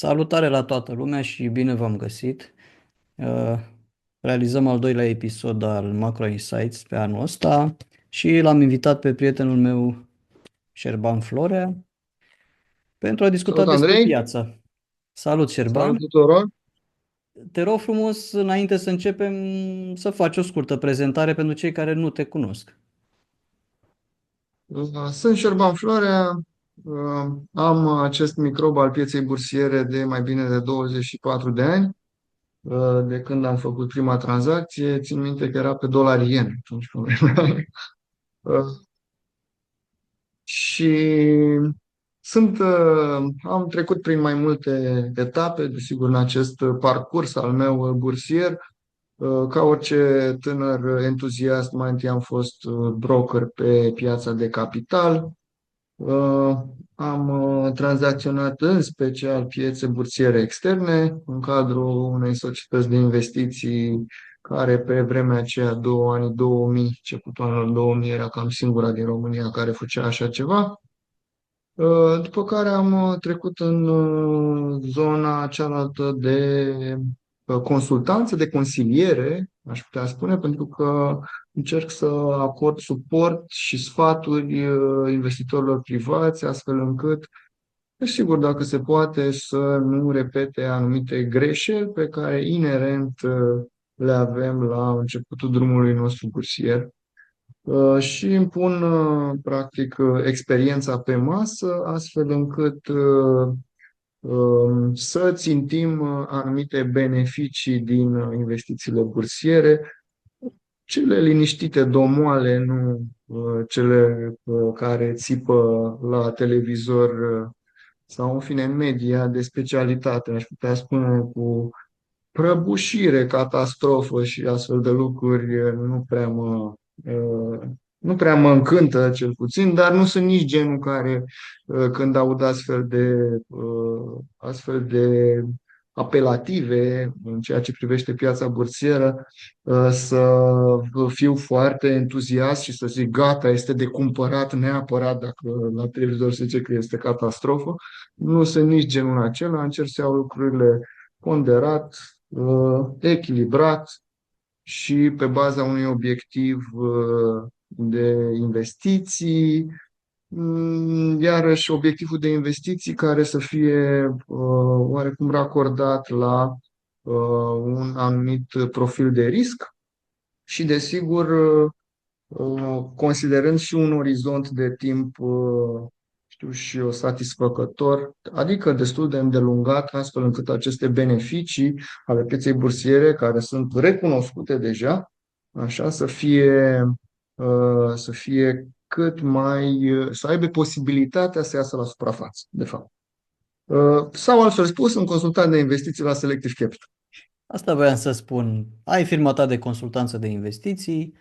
Salutare la toată lumea și bine v-am găsit. Uh, Realizăm al doilea episod al Macro Insights pe anul ăsta și l-am invitat pe prietenul meu, Șerban Florea, pentru a discuta Salut, despre Andrei! piață. Salut, Salut Șerban! tuturor! Te rog frumos, înainte să începem, să faci o scurtă prezentare pentru cei care nu te cunosc. Sunt Șerban Florea, am acest microb al pieței bursiere de mai bine de 24 de ani, de când am făcut prima tranzacție. Țin minte că era pe dolari-ien atunci pe vremea. Și am trecut prin mai multe etape, desigur, în acest parcurs al meu bursier. Ca orice tânăr entuziast, mai întâi am fost broker pe piața de capital. Uh, Am tranzacționat în special piețe bursiere externe în cadrul unei societăți de investiții care pe vremea aceea, anii 2000, începutul anilor 2000, era cam singura din România care făcea așa ceva. După care am trecut în zona cealaltă de consultanță, de consiliere, aș putea spune, pentru că încerc să acord suport și sfaturi investitorilor privați, astfel încât, sigur, dacă se poate, să nu repete anumite greșeli pe care inerent le avem la începutul drumului nostru bursier. Și îmi pun, practic, experiența pe masă, astfel încât să țintim anumite beneficii din investițiile bursiere, cele liniștite, domoale, nu cele care țipă la televizor sau, în fine, în media de specialitate, aș putea spune, cu prăbușire, catastrofă și astfel de lucruri nu prea mă încântă, cel puțin, dar nu sunt nici genul care, când aud astfel de apelative în ceea ce privește piața bursieră, să fiu foarte entuziast și să zic gata, este de cumpărat neapărat dacă la televizor se zice că este catastrofă. Nu sunt nici genul acela, încerc să iau lucrurile ponderat, echilibrat și pe baza unui obiectiv de investiții, iarăși obiectivul de investiții care să fie oarecum racordat la un anumit profil de risc și, desigur, considerând și un orizont de timp, știu și eu, satisfăcător, adică destul de îndelungat, astfel încât aceste beneficii ale pieței bursiere, care sunt recunoscute deja, așa, să fie cât mai, să aibă posibilitatea să iasă la suprafață, de fapt. Sau altfel spus, în consultant de investiții la Selective Capital. Asta voiam să spun. Ai firma ta de consultanță de investiții,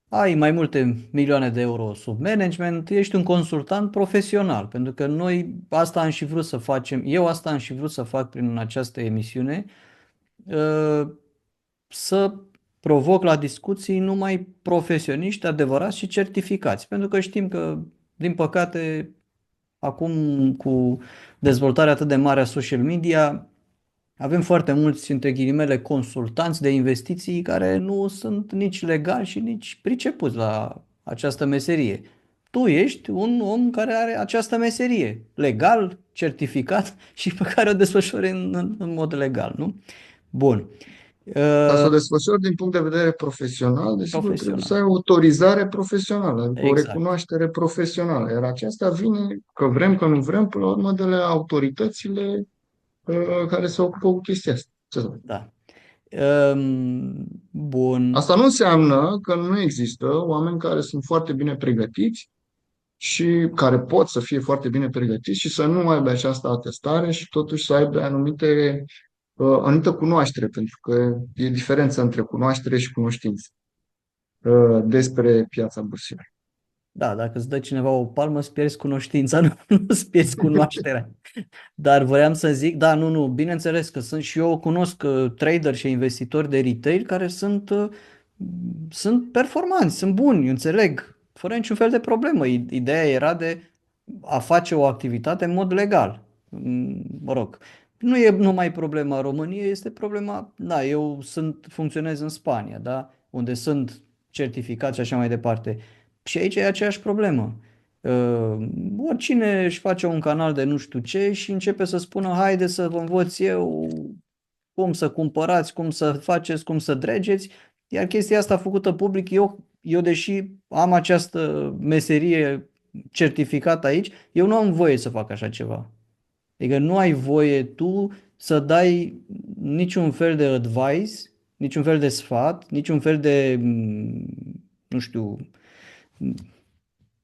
ai mai multe milioane de euro sub management, ești un consultant profesional, pentru că noi asta am și vrut să facem, eu asta am și vrut să fac prin această emisiune, să provoc la discuții numai profesioniști adevărați și certificați, pentru că știm că, din păcate, acum cu dezvoltarea atât de mare a social media, avem foarte mulți, între ghilimele, consultanți de investiții care nu sunt nici legali și nici pricepuți la această meserie. Tu ești un om care are această meserie, legal, certificat și pe care o desfășori în mod legal, nu? Bun. Ca să Uh, o desfășori din punct de vedere profesional, desigur, trebuie să Profesional. ai autorizare profesională, adică o Exact. recunoaștere profesională. Iar aceasta vine, că vrem, că nu vrem, până la urmă, de la autoritățile care se ocupă cu chestia asta. Ce să fac? Da. Bun. Asta nu înseamnă că nu există oameni care sunt foarte bine pregătiți și care pot să fie foarte bine pregătiți și să nu aibă această atestare și totuși să aibă anumită cunoaștere, pentru că e diferența între cunoaștere și cunoștință despre piața bursieră. Da, dacă îți dă cineva o palmă, îți pierzi cunoștința, nu îți pierzi cunoașterea. Dar voiam să zic, da, nu, bineînțeles că sunt și eu cunosc trader și investitori de retail care sunt performanți, sunt buni, înțeleg, fără niciun fel de problemă. Ideea era de a face o activitate în mod legal. Mă rog, Nu e numai problema României, este problema, da, funcționez în Spania, da, unde sunt certificați și așa mai departe. Și aici e aceeași problemă. Oricine își face un canal de nu știu ce și începe să spună, haide să vă învăț eu cum să cumpărați, cum să faceți, cum să dregeți, iar chestia asta făcută public, eu deși am această meserie certificată aici, eu nu am voie să fac așa ceva. Adică nu ai voie tu să dai niciun fel de advice, niciun fel de sfat, niciun fel de, nu știu,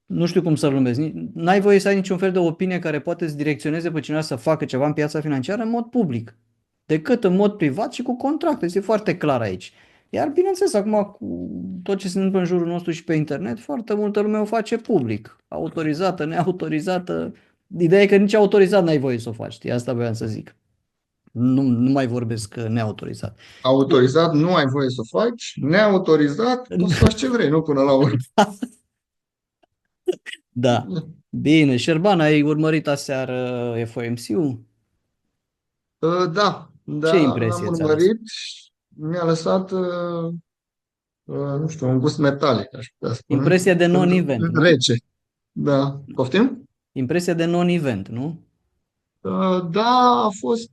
nu știu cum să-l numesc. N-ai voie să ai niciun fel de opinie care poate să direcționeze pe cineva să facă ceva în piața financiară în mod public, decât în mod privat și cu contract. Este foarte clar aici. Iar bineînțeles, acum cu tot ce se întâmplă în jurul nostru și pe internet, foarte multă lume o face public. Autorizată, neautorizată. Ideea e că nici autorizat n-ai voie să o faci, știi? Asta voiam să zic. Nu mai vorbesc neautorizat. Bun. Autorizat nu ai voie să o faci, neautorizat poți să faci ce vrei, nu până la urmă. Da. Bine, Șerban, ai urmărit aseară FOMC-ul? Da, Ce da, l-am impresie ți-a lăsat? urmărit și mi-a lăsat, nu știu, un gust metalic, aș putea spune. Impresia de non-event, nu? Rece. Da. Poftim? Impresia de non-event, nu? Da, a fost,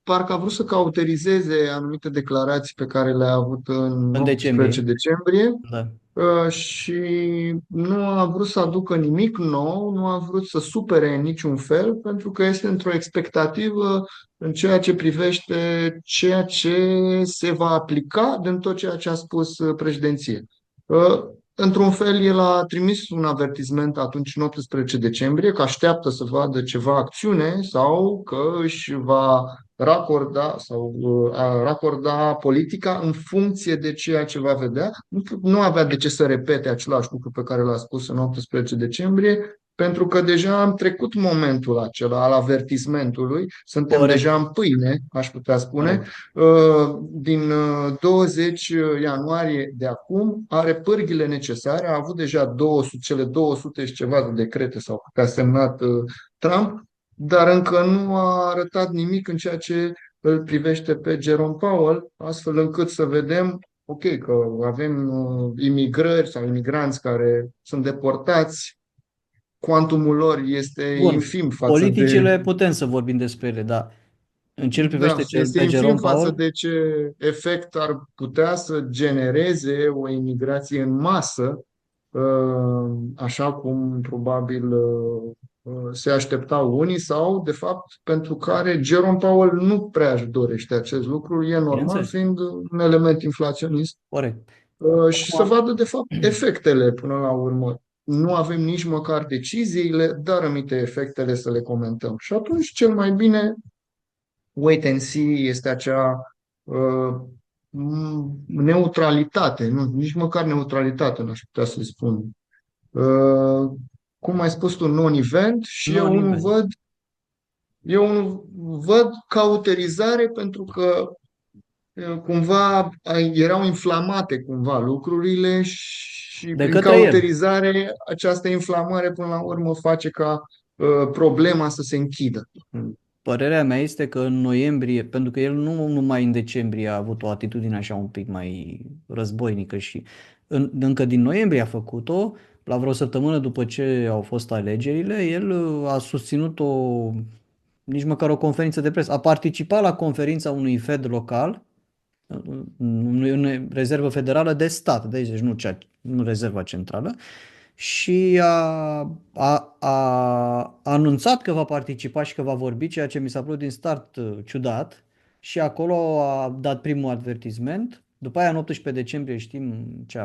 parcă a vrut să cauterizeze anumite declarații pe care le-a avut în În 18 decembrie. decembrie. Da. Și nu a vrut să aducă nimic nou, nu a vrut să supere în niciun fel, pentru că este într-o expectativă în ceea ce privește ceea ce se va aplica din tot ceea ce a spus președinție. Într-un fel, el a trimis un avertisment atunci în 18 decembrie că așteaptă să vadă ceva acțiune sau că își va racorda sau a racorda politica în funcție de ceea ce va vedea. Nu avea de ce să repete același lucru pe care l-a spus în 18 decembrie, pentru că deja am trecut momentul acela al avertismentului, suntem deja Corect. în pâine, aș putea spune. Corect. Din 20 ianuarie de acum are pârghile necesare, a avut deja 200, cele 200 și ceva de decrete sau câte a semnat Trump, dar încă nu a arătat nimic în ceea ce îl privește pe Jerome Powell, astfel încât să vedem, ok, că avem imigrări sau imigranți care sunt deportați, cuantumul lor este Bun. infim față de Politicile putem să vorbim despre ele, dar în ce îl Da, privește este pe infim Jerome față Powell, de ce efect ar putea să genereze o imigrație în masă, așa cum probabil se așteptau unii sau, de fapt, pentru care Jerome Powell nu prea își dorește acest lucru, e normal bineînțeles. fiind un element inflaționist, Corect. și să Acum, vadă, de fapt, efectele până la urmă. Nu avem nici măcar deciziile, dar aminte efectele să le comentăm. Și atunci, cel mai bine wait and see este acea neutralitate, nu, nici măcar neutralitate, n-aș putea să-i spun. Uh, Cum ai spus tu, non-event și non-event. eu nu văd cauterizare pentru că cumva erau inflamate cumva lucrurile și De prin către el. cauterizare această inflamare până la urmă face ca problema să se închidă. Părerea mea este că în noiembrie, pentru că el nu numai în decembrie a avut o atitudine așa un pic mai războinică și încă din noiembrie a făcut-o, la vreo săptămână după ce au fost alegerile, el a susținut nici măcar o conferință de presă. A participat la conferința unui Fed local, unei rezervă federală de stat, deci nu rezerva centrală, și a anunțat că va participa și că va vorbi, ceea ce mi s-a părut din start ciudat, și acolo a dat primul avertisment. După aia, în 18 decembrie, știm ce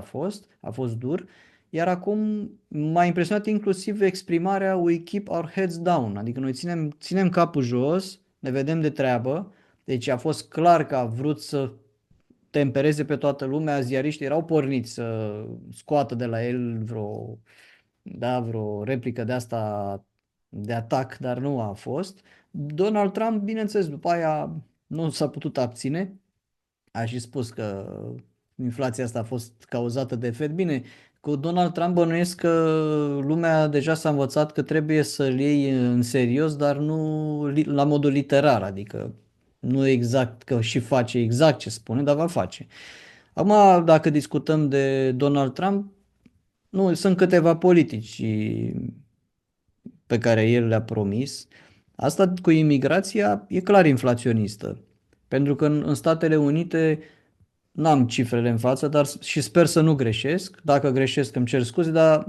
a fost dur, iar acum m-a impresionat inclusiv exprimarea "We keep our heads down", adică noi ținem capul jos, ne vedem de treabă, deci a fost clar că a vrut să tempereze pe toată lumea, ziariștii erau porniți să scoată de la el vreo replică de asta de atac, dar nu a fost. Donald Trump, bineînțeles, după aia nu s-a putut abține, a și spus că inflația asta a fost cauzată de Fed. Bine, Cu Donald Trump bănuiesc că lumea deja s-a învățat că trebuie să-l iei în serios, dar nu la modul literar, adică nu exact că și face exact ce spune, dar va face. Acum, dacă discutăm de Donald Trump, nu, sunt câteva politici pe care el le-a promis. Asta cu imigrația e clar inflaționistă, pentru că în Statele Unite n-am cifrele în față, dar și sper să nu greșesc. Dacă greșesc, îmi cer scuze, dar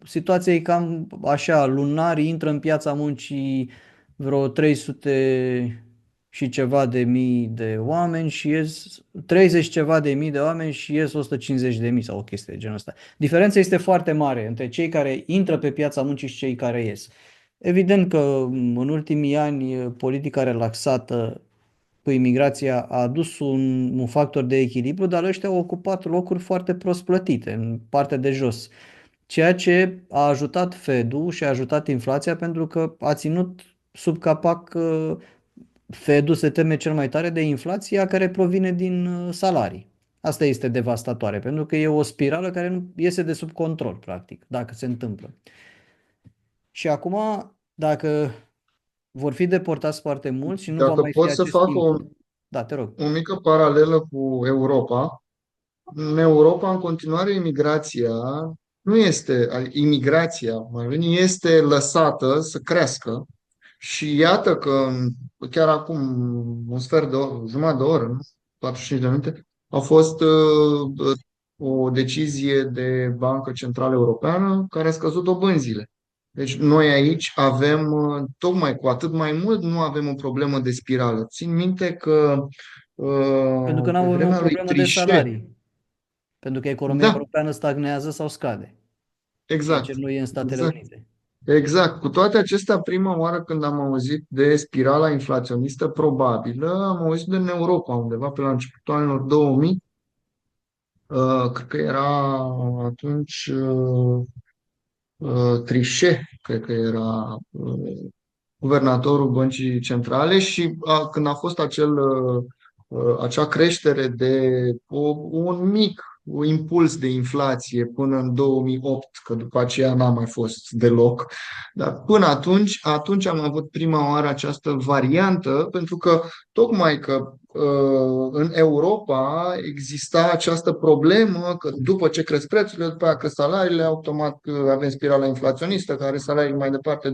situația e cam așa. Lunar intră în piața muncii vreo 300 și ceva de mii de oameni și ies 30 ceva de mii de oameni și ies 150 de mii sau o chestie de genul ăsta. Diferența este foarte mare între cei care intră pe piața muncii și cei care ies. Evident că în ultimii ani politica relaxată cu imigrația a adus un factor de echilibru, dar ăștia au ocupat locuri foarte prost plătite, în partea de jos. Ceea ce a ajutat Fed-ul și a ajutat inflația pentru că a ținut sub capac. Fed-ul se teme cel mai tare de inflația care provine din salarii. Asta este devastatoare, pentru că e o spirală care nu iese de sub control, practic, dacă se întâmplă. Și acum, dacă vor fi deportați foarte mulți și nu va Dacă mai fi pot să acest fac impuls. Da, te rog. o mică paralelă cu Europa, în Europa, în continuare, imigrația nu este, imigrația, mai bine, este lăsată să crească și iată că chiar acum un sfert de oră, jumătate de oră, nu? 45 de minute, a fost o decizie de Bancă Centrală Europeană care a scăzut dobânzile. Deci noi aici avem, tocmai cu atât mai mult, nu avem o problemă de spirală. Țin minte că Pentru că nu pe avem o vremea lui problemă de Trichet, salarii. Pentru că economia da, europeană stagnează sau scade. Ceea ce exact, nu e în Statele exact. Unite. Exact. Cu toate acestea, prima oară când am auzit de spirala inflaționistă probabilă, am auzit în Europa, undeva pe la începutul anilor 2000. Cred că era atunci Trichet, cred că era guvernatorul Băncii Centrale și când a fost acea creștere de un mic impuls de inflație până în 2008, că după aceea n-a mai fost deloc, dar până atunci am avut prima oară această variantă, pentru că tocmai că în Europa exista această problemă că după ce cresc prețurile, după aceea cresc salariile, automat avem spirala inflaționistă, care salarii mai departe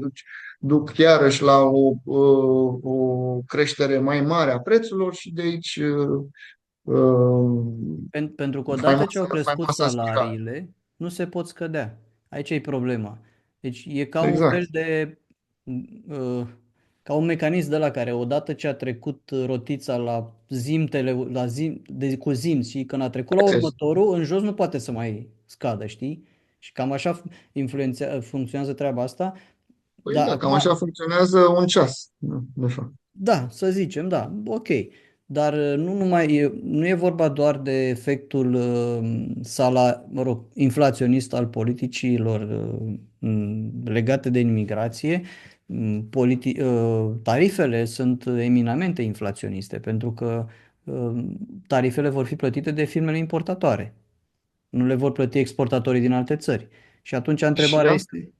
duc iarăși la o creștere mai mare a prețurilor și de aici Pentru că odată ce au crescut faimoasa spirală. salariile, nu se pot scădea. Aici e problema. Deci e ca un fel Exact. de ca un mecanism de la care odată ce a trecut rotița la zimtele, cu zimți și când a trecut la Deci, următorul, în jos nu poate să mai scadă, știi? Și cam așa funcționează treaba asta. păi Dar da, cam acum, așa funcționează un ceas. De fapt. da, să zicem, da, ok. Dar nu e vorba doar de efectul mă rog, inflaționist al politicilor legate de imigrație. Tarifele sunt eminamente inflaționiste pentru că tarifele vor fi plătite de firmele importatoare. Nu le vor plăti exportatorii din alte țări. Și atunci Și întrebarea este,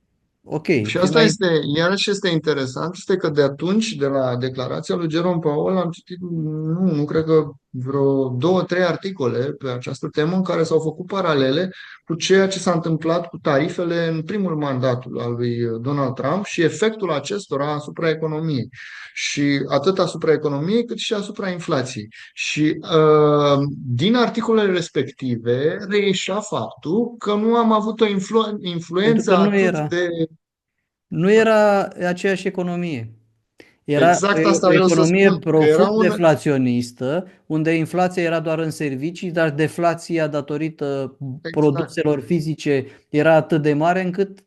ok, Și firma asta este, iarăși este interesant, este că de atunci, de la declarația lui Jerome Powell, am citit, nu cred că vreo două, trei articole pe această temă în care s-au făcut paralele cu ceea ce s-a întâmplat cu tarifele în primul mandat al lui Donald Trump și efectul acestora asupra economiei. Și atât asupra economiei cât și asupra inflației. Și din articolele respective reieșea faptul că nu am avut o pentru influență că atât de. nu era aceeași economie. Era Exact asta o vreau să economie spun, că era profund un. deflaționistă, unde inflația era doar în servicii, dar deflația datorită Exact. produselor fizice era atât de mare încât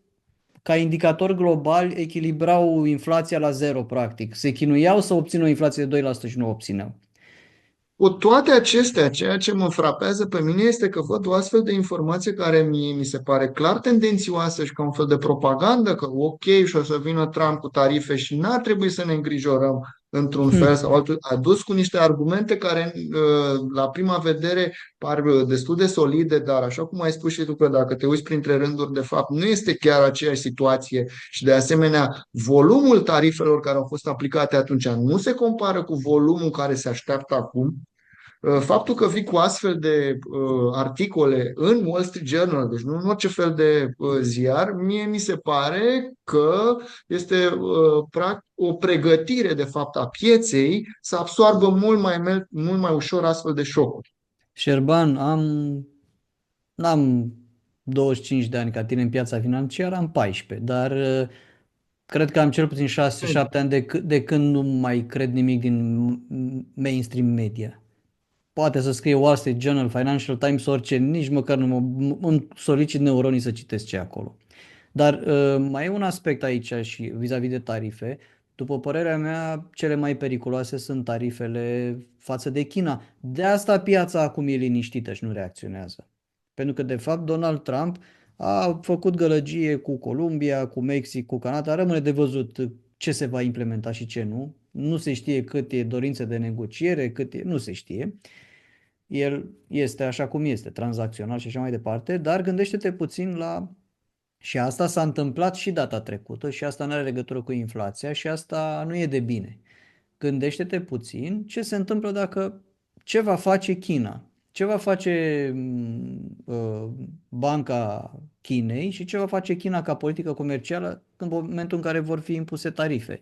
ca indicator global echilibrau inflația la zero, practic. Se chinuiau să obțină o inflație de 2% și nu o obțineau. Cu toate acestea, ceea ce mă frapează pe mine este că văd o astfel de informație care mie mi se pare clar tendențioasă și ca un fel de propagandă, că ok, și o să vină Trump cu tarife și n-ar trebui să ne îngrijorăm într-un fel sau altul, adus cu niște argumente care la prima vedere par destul de solide, dar așa cum ai spus și tu că dacă te uiți printre rânduri, de fapt nu este chiar aceeași situație și de asemenea volumul tarifelor care au fost aplicate atunci nu se compară cu volumul care se așteaptă acum. Faptul că vii cu astfel de articole în Wall Street Journal, deci nu în orice fel de ziar, mie mi se pare că este o pregătire de fapt a pieței să absoarbă mult mai ușor astfel de șocuri. Șerban, n-am 25 de ani ca tine în piața financiară, am 14, dar cred că am cel puțin 6-7 ani de când nu mai cred nimic din mainstream media. Poate să scrie Wall Street Journal, Financial Times, orice, nici măcar nu îmi solicit neuronii să citesc ce e acolo. Dar mai e un aspect aici și vis-a-vis de tarife. După părerea mea, cele mai periculoase sunt tarifele față de China. De asta piața acum e liniștită și nu reacționează. Pentru că, de fapt, Donald Trump a făcut gălăgie cu Columbia, cu Mexic, cu Canada. Rămâne de văzut ce se va implementa și ce nu. Nu se știe cât e dorință de negociere, nu se știe. El este așa cum este, tranzacțional și așa mai departe, dar gândește-te puțin la... Și asta s-a întâmplat și data trecută și asta nu are legătură cu inflația și asta nu e de bine. Gândește-te puțin ce se întâmplă dacă... Ce va face China? Ce va face Banca Chinei și ce va face China ca politică comercială în momentul în care vor fi impuse tarife?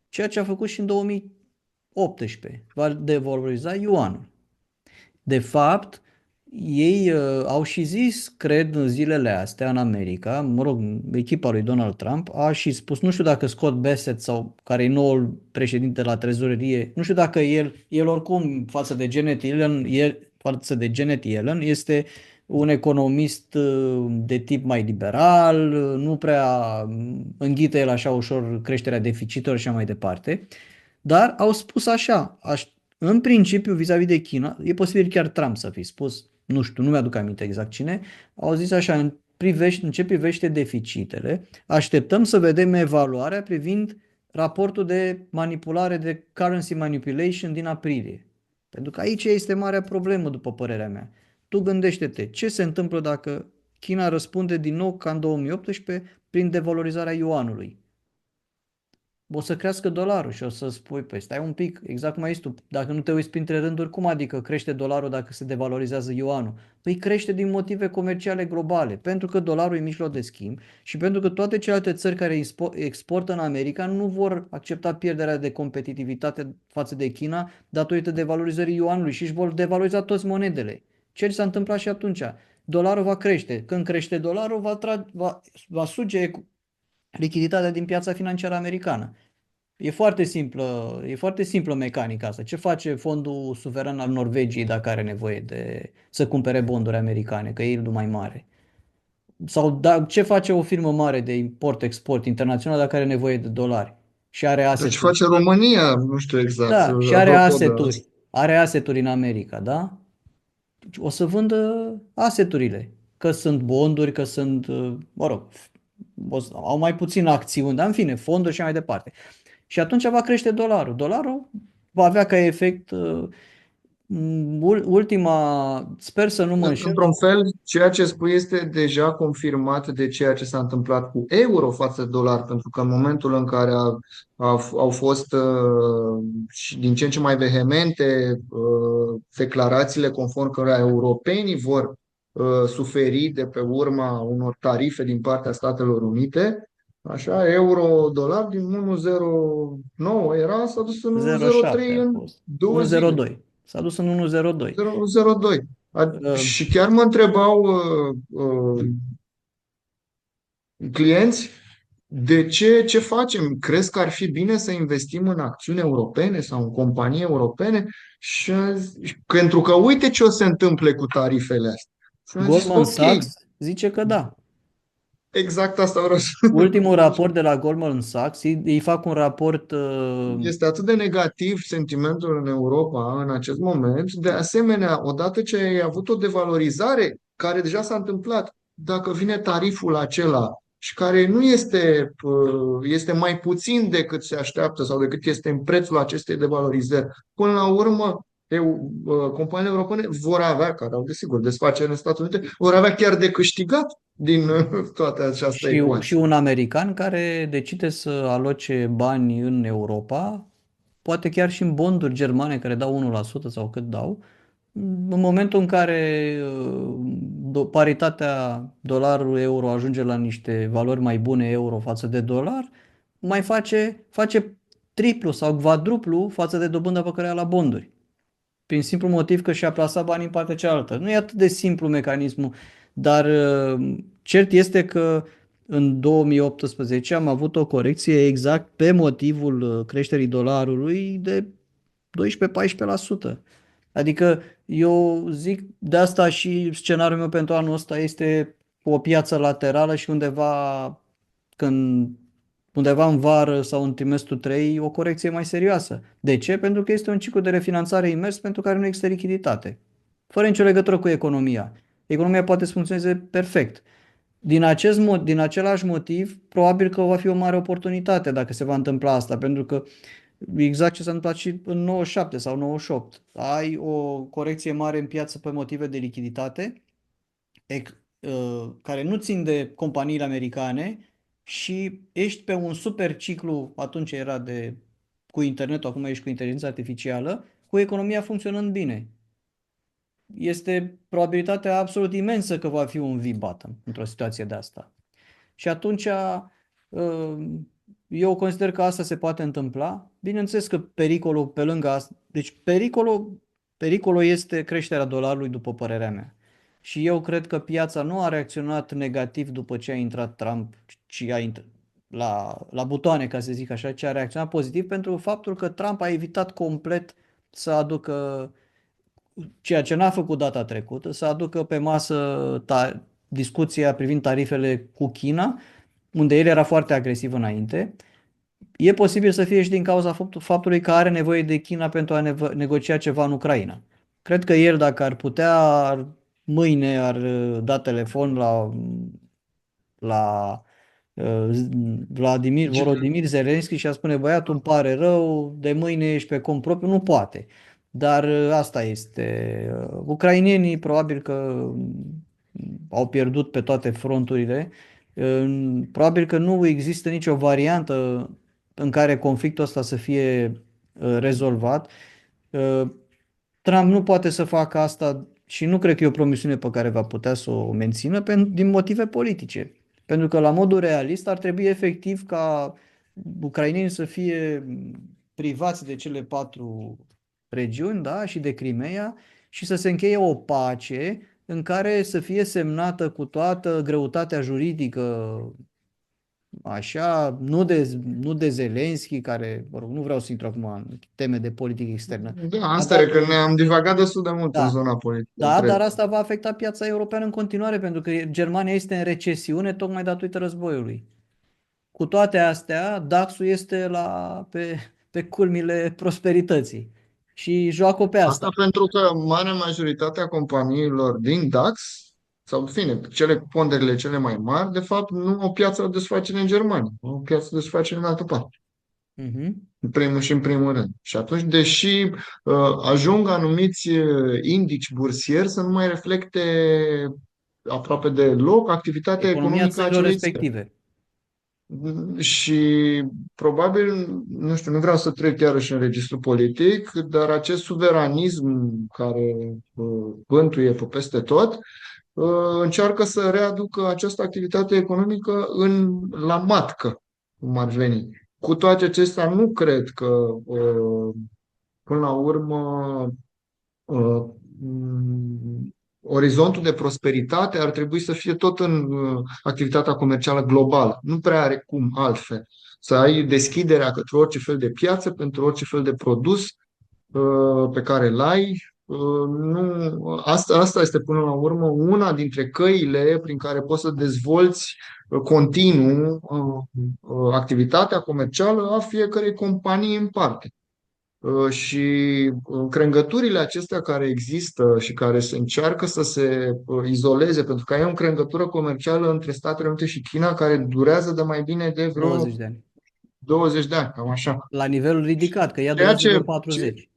Ceea ce a făcut și în 2018. Va devaloriza yuanul. De fapt, ei au și zis, cred, în zilele astea în America, mă rog, echipa lui Donald Trump a și spus, nu știu dacă Scott Bassett sau care e noul președinte la trezorerie, nu știu dacă el oricum față de Janet Yellen este un economist de tip mai liberal, nu prea înghite el așa ușor creșterea deficitelor și așa mai departe, dar au spus așa, în principiu, vis-a-vis de China, e posibil chiar Trump să fi spus, nu știu, nu mi-aduc aminte exact cine, au zis așa, în ce privește deficitele, așteptăm să vedem evaluarea privind raportul de manipulare de currency manipulation din aprilie. Pentru că aici este marea problemă, după părerea mea. Tu gândește-te, ce se întâmplă dacă China răspunde din nou ca în 2018 prin devalorizarea yuanului? O să crească dolarul și o să spui, păi stai un pic, exact cum ai zis tu, dacă nu te uiți printre rânduri, cum adică crește dolarul dacă se devalorizează yuanul? Păi crește din motive comerciale globale, pentru că dolarul e mijloc de schimb și pentru că toate celelalte țări care exportă în America nu vor accepta pierderea de competitivitate față de China datorită devalorizării yuanului și își vor devaloriza toți monedele. Ce s-a întâmplat și atunci? Dolarul va crește. Când crește dolarul, va suge lichiditatea din piața financiară americană. E foarte simplă mecanica asta. Ce face fondul suveran al Norvegiei dacă are nevoie de să cumpere bonduri americane, că e yieldul mai mare? Sau ce face o firmă mare de import-export internațional dacă are nevoie de dolari și are Deci asset-uri? face România, nu știu exact, Da, și are apropo de asset-uri. asta. Are asset-uri în America, da? O să vândă asset-urile. Că sunt bonduri, că sunt, mă rog, au mai puțin acțiuni, dar în fine, fonduri și mai departe. Și atunci va crește dolarul. Dolarul va avea ca efect sper să nu mă înșel. Într-un fel, ceea ce spui este deja confirmat de ceea ce s-a întâmplat cu euro față de dolar, pentru că în momentul în care au fost și din ce în ce mai vehemente declarațiile conform cărora europenii vor suferi de pe urma unor tarife din partea Statelor Unite, așa, euro-dolar din 1,09 era, s-a dus în 0,7 1,03 a în fost. 2 zile. 1,02. S-a dus în 1,02. 0,02. Uh, Și chiar mă întrebau clienți ce facem? Crezi că ar fi bine să investim în acțiuni europene sau în companii europene? Pentru că uite ce o se întâmple cu tarifele astea. Și am zis, Goldman ok, Sachs zice că da. exact asta vreau să Ultimul raport de la Goldman Sachs, ei fac un raport Este atât de negativ sentimentul în Europa în acest moment. De asemenea, odată ce ai avut o devalorizare care deja s-a întâmplat, dacă vine tariful acela și care nu este, este mai puțin decât se așteaptă sau decât este în prețul acestei devalorizări. Până la urmă, companiile europene vor avea, care au desigur desfaceri în Statele Unite, vor avea chiar de câștigat din toată această Și ecuație. un american care decide să aloce bani în Europa, poate chiar și în bonduri germane care dau 1% sau cât dau, în momentul în care paritatea dolarul-euro ajunge la niște valori mai bune euro față de dolar, face triplu sau quadruplu față de dobânda pe care o ia la bonduri. Prin simplu motiv că și-a plasat banii în partea cealaltă. Nu e atât de simplu mecanismul, dar cert este că în 2018 am avut o corecție exact pe motivul creșterii dolarului de 12-14%. Adică eu zic de asta și scenariul meu pentru anul ăsta este o piață laterală și când, undeva în vară sau în trimestrul 3 o corecție mai serioasă. De ce? Pentru că este un ciclu de refinanțare imers pentru care nu există lichiditate. Fără nicio legătură cu economia. Economia poate să funcționeze perfect. Din același motiv, probabil că va fi o mare oportunitate dacă se va întâmpla asta, pentru că exact ce s-a întâmplat și în 97 sau 98. Ai o corecție mare în piață pe motive de lichiditate, care nu țin de companiile americane și ești pe un super ciclu, atunci era cu internetul, acum ești cu inteligența artificială, cu economia funcționând bine. Este probabilitatea absolut imensă că va fi un V-bottom într-o situație de asta. Și atunci eu consider că asta se poate întâmpla. Bineînțeles că pericolul pe lângă asta, deci pericolul este creșterea dolarului după părerea mea. Și eu cred că piața nu a reacționat negativ după ce a intrat Trump, ci a intrat la butoane, ca să zic așa, ci a reacționat pozitiv pentru faptul că Trump a evitat complet să aducă ceea ce n-a făcut data trecută, să aducă pe masă discuția privind tarifele cu China, unde el era foarte agresiv înainte. E posibil să fie și din cauza faptului că are nevoie de China pentru a negocia ceva în Ucraina. Cred că el, dacă ar putea, mâine ar da telefon la Volodymyr Zelensky și a spune, băiatul, îmi pare rău, de mâine ești pe cont propriu, nu poate. Dar asta este. Ucrainenii probabil că au pierdut pe toate fronturile. Probabil că nu există nicio variantă în care conflictul ăsta să fie rezolvat. Uh, Trump nu poate să facă asta și nu cred că e o promisiune pe care va putea să o mențină din motive politice. Pentru că la modul realist ar trebui efectiv ca ucrainenii să fie privați de cele 4 regiuni, da, și de Crimea și să se încheie o pace în care să fie semnată cu toată greutatea juridică, așa, nu de Zelensky, care, mă rog, nu vreau să intru acum în teme de politică externă, Da, asta dar, e că ne-am divagat destul de mult în da, zona politică, da, dar cred. asta va afecta piața europeană în continuare, pentru că Germania este în recesiune tocmai datorită războiului. Cu toate astea, DAX-ul este pe culmile prosperității și joacă pe asta. Asta pentru că marea majoritate a companiilor din DAX, sau în fine, cele cu ponderile cele mai mari, de fapt, nu au piață de desfacere în Germania, au o piață de desfacere în altă parte, Mhm. în primul și în primul rând. Și atunci, deși ajung anumiți indici bursieri să nu mai reflecte aproape deloc activitatea Economia economică a țărilor acelei țări. respective. Și probabil, nu știu, nu vreau să trec iarăși în registru politic, dar acest suveranism care bântuie pe peste tot, încearcă să readucă această activitate economică la matcă, cum ar veni. Cu toate acestea, nu cred că, până la urmă, uh, mm, orizontul de prosperitate ar trebui să fie tot în activitatea comercială globală. Nu prea are cum altfel. Să ai deschiderea către orice fel de piață, pentru orice fel de produs pe care îl ai. Nu, asta este până la urmă una dintre căile prin care poți să dezvolți continuu activitatea comercială a fiecărei companii în parte. și încrengăturile acestea care există și care se încearcă să se izoleze, pentru că ai o încrengătură comercială între Statele Unite și China care durează de mai bine de vreo 20 de ani. 20 de ani, cam așa. La nivelul ridicat, că ea Ceea durează de vreo ce, 40.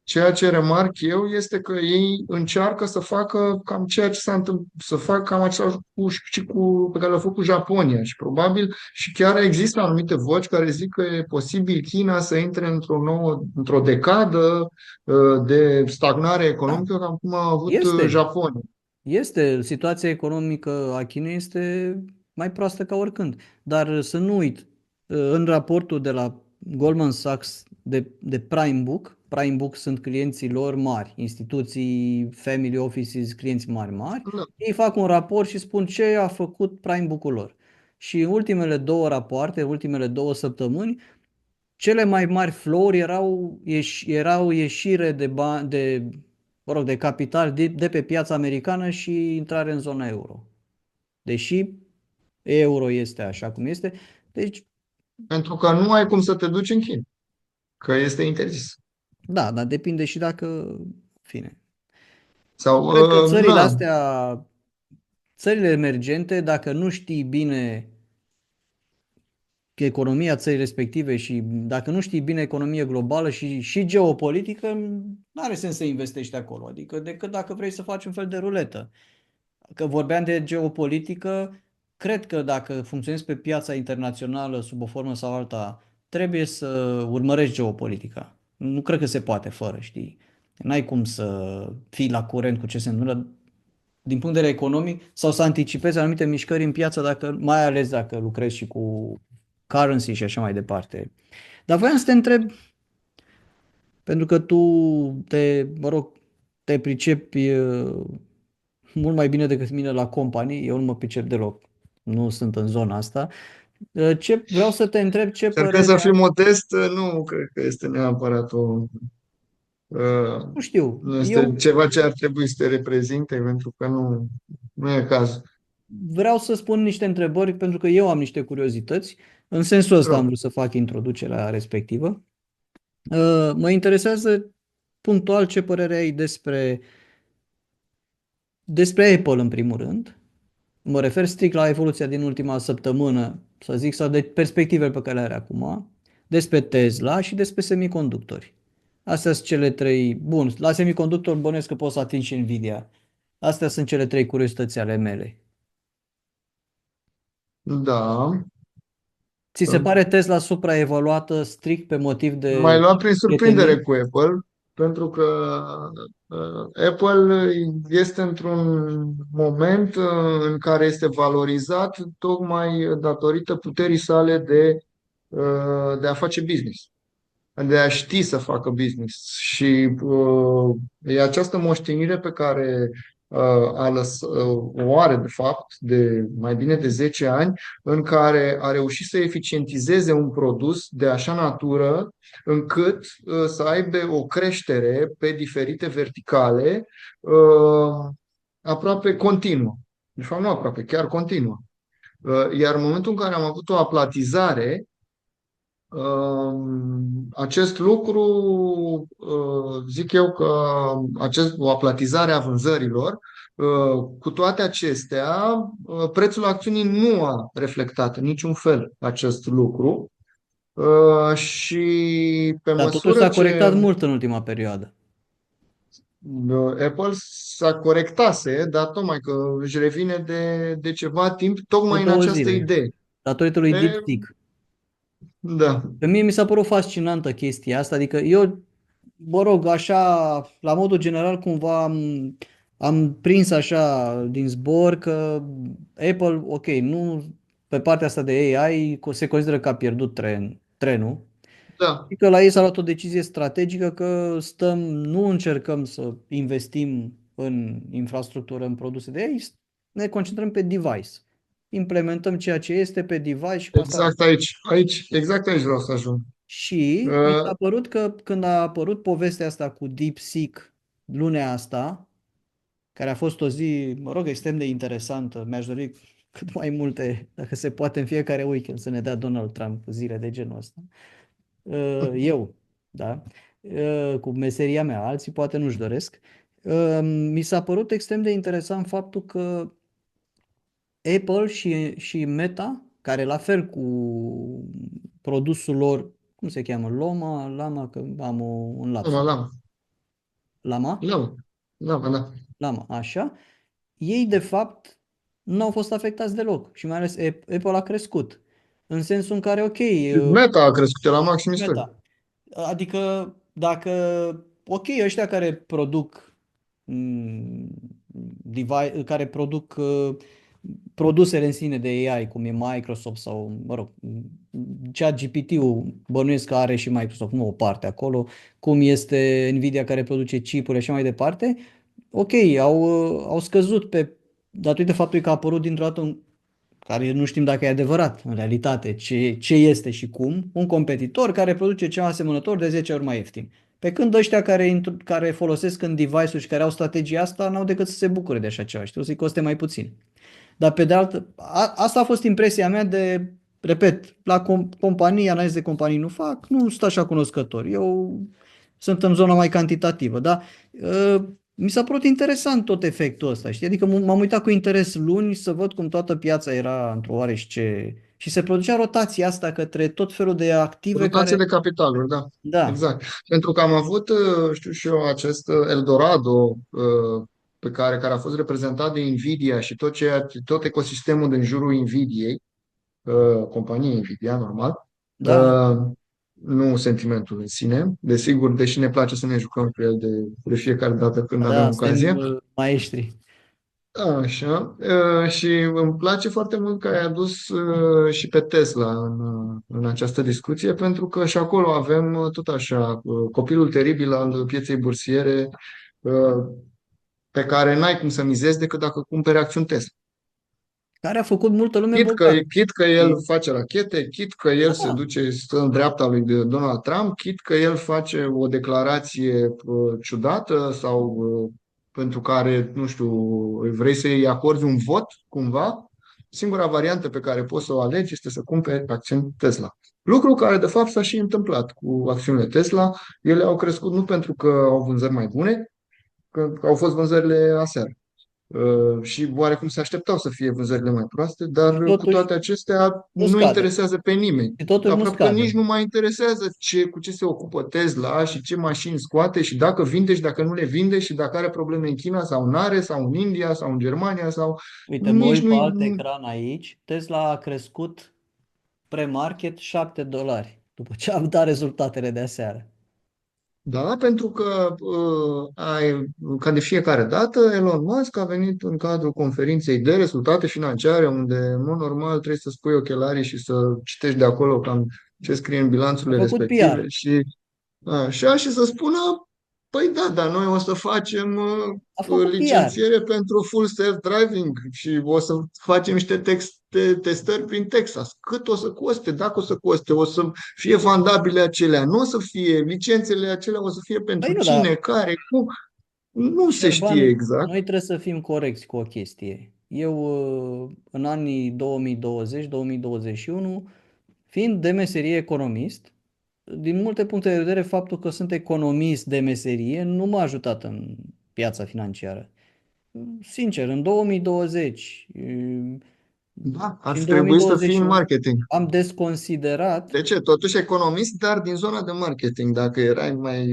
Ceea ce remarc eu este că ei încearcă să facă cam ceea ce s-a întâmplat, să facă cam același lucru și cu, pe care l-au făcut Japonia și probabil și chiar există anumite voci care zic că e posibil China să intre într-o decadă de stagnare Da, economică, cam cum a avut este. Japonia. Este. Situația economică a Chinei este mai proastă ca oricând. Dar să nu uit, în raportul de la Goldman Sachs de Prime Book sunt clienții lor mari, instituții, family offices, clienți mari, mari. Da. Ei fac un raport și spun ce a făcut Prime Book-ul lor. Și în ultimele două rapoarte, ultimele două săptămâni, cele mai mari flori erau ieșire mă rog, de capital de pe piața americană și intrare în zona euro. Deși euro este așa cum este. Deci, Pentru că nu ai cum să te duci în China, că este interzis. da, dar depinde și dacă, în fine. Sau, Cred că țările na, astea, țările emergente, dacă nu știi bine economia țării respective și dacă nu știi bine economie globală și geopolitică, nu are sens să investești acolo. Adică decât dacă vrei să faci un fel de ruletă. Că vorbeam de geopolitică, cred că dacă funcționezi pe piața internațională sub o formă sau alta, trebuie să urmărești geopolitica. Nu cred că se poate fără, știi? N-ai cum să fii la curent cu ce se întâmplă din punct de vedere economic sau să anticipezi anumite mișcări în piață, dacă, mai ales dacă lucrezi și cu currency și așa mai departe. Dar voiam să te întreb, pentru că tu mă rog, te pricepi mult mai bine decât mine la companii, eu nu mă pricep deloc, nu sunt în zona asta. Vreau să te întreb ce încercând să părere fii ai, modest, nu cred că este neapărat uh, nu știu, nu este eu ceva ce ar trebui să te reprezinte, pentru că nu e cazul. vreau să spun niște întrebări pentru că eu am niște curiozități, în sensul ăsta am Rog. vrut să fac introducerea respectivă. Mă interesează punctual ce părere ai despre Apple în primul rând. Mă refer strict la evoluția din ultima săptămână, să zic, sau de perspectivele pe care le are acum, despre Tesla și despre semiconductori. Astea sunt cele trei. Bun, la semiconductori bănuiesc că poți să atingi și Nvidia. Astea sunt cele trei curiozități ale mele. Da. Ți se pare Tesla supraevaluată strict pe motiv M-ai de luat prin surprindere prietenie? cu Apple, pentru că Apple este într-un moment în care este valorizat tocmai datorită puterii sale de a face business, de a ști să facă business. Și e această moștenire pe care o are, de fapt, de mai bine de 10 ani, în care a reușit să eficientizeze un produs de așa natură încât să aibă o creștere pe diferite verticale aproape continuă. De fapt, nu aproape, chiar continuă. Iar în momentul în care am avut o aplatizare, acest lucru, zic eu că o aplatizare a vânzărilor, cu toate acestea, prețul acțiunii nu a reflectat în niciun fel acest lucru și pe Dar totuși măsură s-a ce corectat mult în ultima perioadă. Apple s-a corectase, dar tocmai că își revine de ceva timp, De tocmai în 2 această zile. idee. Datorită lui E, DeepSeek. da, Pe mie mi s-a părut fascinantă chestia asta, adică eu, mă rog, așa, la modul general, cumva am prins așa din zbor că Apple, ok, nu pe partea asta de AI se consideră că a pierdut trenul da. și că la ei s-a luat o decizie strategică că nu încercăm să investim în infrastructură, în produse de AI, ne concentrăm pe device. Implementăm ceea ce este pe device și cu asta. Exact aici vreau să ajung. Și mi Uh, s-a părut că când a apărut povestea asta cu DeepSeek lunea asta, care a fost o zi, mă rog, extrem de interesantă, mi-aș dori cât mai multe, dacă se poate, în fiecare weekend să ne dea Donald Trump zile de genul ăsta. Eu, da? cu meseria mea, alții poate nu-și doresc. Mi s-a părut extrem de interesant faptul că Apple și Meta, care la fel cu produsul lor, cum se cheamă? Lama, că am un Lama, lapsus. lama, Lama? lama, lama, da. Lama, așa. Ei, de fapt, nu au fost afectați deloc și mai ales Apple a crescut. În sensul în care, ok, Și Meta a crescut la maxim istoric. Meta. Adică dacă, ok, ăștia care produc care produc produsele în sine de AI, cum e Microsoft sau, mă rog, ChatGPT-ul bănuiesc că are și Microsoft, nu o parte acolo, cum este Nvidia care produce chipuri și așa mai departe, ok, au scăzut datorită faptului că a apărut dintr-o dată care nu știm dacă e adevărat în realitate, ce este și cum, un competitor care produce ceva asemănător de 10 ori mai ieftin. Pe când ăștia care folosesc în device-uri și care au strategia asta, n-au decât să se bucure de așa ceva, știu, să-i coste mai puțin. Dar pe de altă, asta a fost impresia mea repet, la companii, analize de companii nu fac, nu sunt așa cunoscător. Eu sunt în zona mai cantitativă, dar mi s-a părut interesant tot efectul ăsta, știi? Adică m-am uitat cu interes luni să văd cum toată piața era într-o oarește și se producea rotația asta către tot felul de active Rotație care, de capitaluri, da. da, Exact. Pentru că am avut, știu și eu, acest Eldorado care a fost reprezentat de Nvidia și tot ecosistemul din jurul Nvidiei, companiei Nvidia, normal, da, uh, nu sentimentul în sine. Desigur, deși ne place să ne jucăm cu el de fiecare dată când avem da, suntem ocazie. maestri. Așa. Și îmi place foarte mult că ai adus și pe Tesla în această discuție, pentru că și acolo avem tot așa copilul teribil al pieței bursiere uh, pe care n-ai cum să mizezi decât dacă cumperi acțiuni Tesla. Care a făcut multă lume Chit că, bogată. chit că el Și, face rachete, chit că el se da, duce, stă în dreapta lui Donald Trump, chit că el face o declarație ciudată sau pentru care, nu știu, vrei să-i acorzi un vot cumva, singura variantă pe care poți să o alegi este să cumperi acțiuni Tesla. Lucru care, de fapt, s-a și întâmplat cu acțiunile Tesla. Ele au crescut nu pentru că au vânzări mai bune, că au fost vânzările aseară. Și oarecum se așteptau să fie vânzările mai proaste, și dar cu totuși toate acestea nu nu scade. interesează pe nimeni. Și totuși nu Aproape că nici scade. nu mai interesează cu ce se ocupă Tesla și ce mașini scoate și dacă vinde și dacă nu le vinde și dacă are probleme în China sau nu are, sau în India sau în Germania sau Uite, mă nici uit pe nu. alt ecran aici. Tesla a crescut pre-market $7 după ce a dat rezultatele de aseară. Da, pentru că ca de fiecare dată, Elon Musk a venit în cadrul conferinței de rezultate financiare, unde, în mod normal, trebuie să spui ochelarii și să citești de acolo cam ce scrie în A bilanțurile făcut respective PR. și așa, și să spună, păi da, dar noi o să facem A făcut PR. licențiere pentru full self-driving și o să facem niște testări prin Texas. Cât o să coste? Dacă o să coste, o să fie vandabile acelea, nu o să fie, licențele acelea o să fie Păi pentru nu, cine, dar care, cum, nu se știe Șerban, exact. noi trebuie să fim corecți cu o chestie. Eu, în anii 2020-2021, fiind de meserie economist, din multe puncte de vedere, faptul că sunt economist de meserie nu m-a ajutat în piața financiară. Sincer, în 2020 Da, ar și în fi trebuit să fii în 2021 marketing. am desconsiderat. De ce? Totuși economist, dar din zona de marketing, dacă erai mai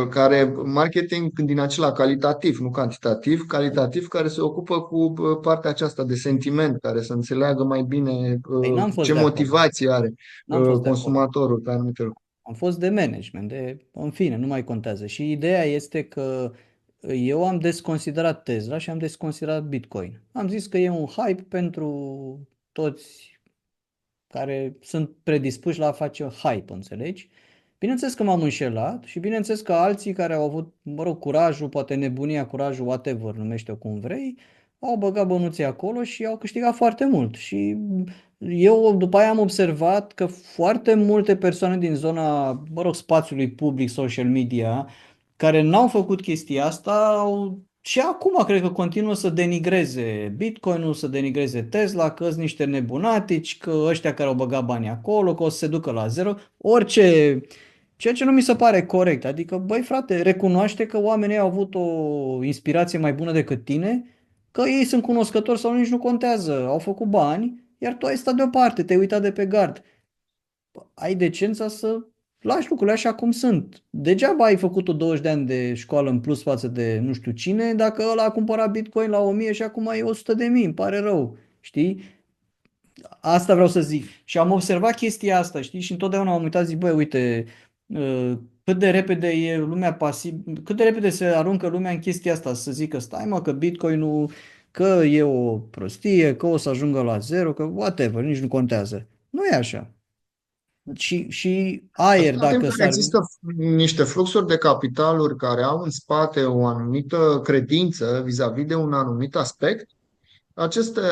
care marketing din acela calitativ, nu cantitativ, calitativ, care se ocupă cu partea aceasta de sentiment, care să înțeleagă mai bine Păi n-am fost ce de acolo. motivație are N-am fost de acolo. consumatorul pe anumite lucruri. Am fost de management, în fine, nu mai contează. Și ideea este că eu am desconsiderat Tesla și am desconsiderat Bitcoin. Am zis că e un hype pentru toți care sunt predispuși la a face hype, înțelegi? Bineînțeles că m-am înșelat și bineînțeles că alții care au avut, mă rog, curajul, poate nebunia, curajul, whatever, numește-o cum vrei, au băgat bănuții acolo și au câștigat foarte mult. Și eu după aia am observat că foarte multe persoane din zona, mă rog, spațiului public, social media, care n-au făcut chestia asta, și acum cred că continuă să denigreze Bitcoin-ul, să denigreze Tesla, că sunt niște nebunatici, că ăștia care au băgat bani acolo, că o să se ducă la zero. Orice Ceea ce nu mi se pare corect. Adică, băi frate, recunoaște că oamenii au avut o inspirație mai bună decât tine, că ei sunt cunoscători sau nici nu contează, au făcut bani, iar tu ai stat deoparte, te-ai uitat de pe gard. Ai decența să lași lucrurile așa cum sunt. Degeaba ai făcut 20 de ani de școală în plus față de nu știu cine, dacă ăla a cumpărat Bitcoin la 1000 și acum e 100 de mii, îmi pare rău. Știi? Asta vreau să zic. Și am observat chestia asta, știi? Și întotdeauna am uitat, zic, băi, uite, cât de repede e lumea pasiv, cât de repede se aruncă lumea în chestia asta, să zică, stai mă, că Bitcoin-ul, că e o prostie, că o să ajungă la zero, că whatever, nici nu contează. Nu e așa. Și aer, Atâta timp dacă cât s-ar... există niște fluxuri de capitaluri care au în spate o anumită credință vis-a-vis de un anumit aspect,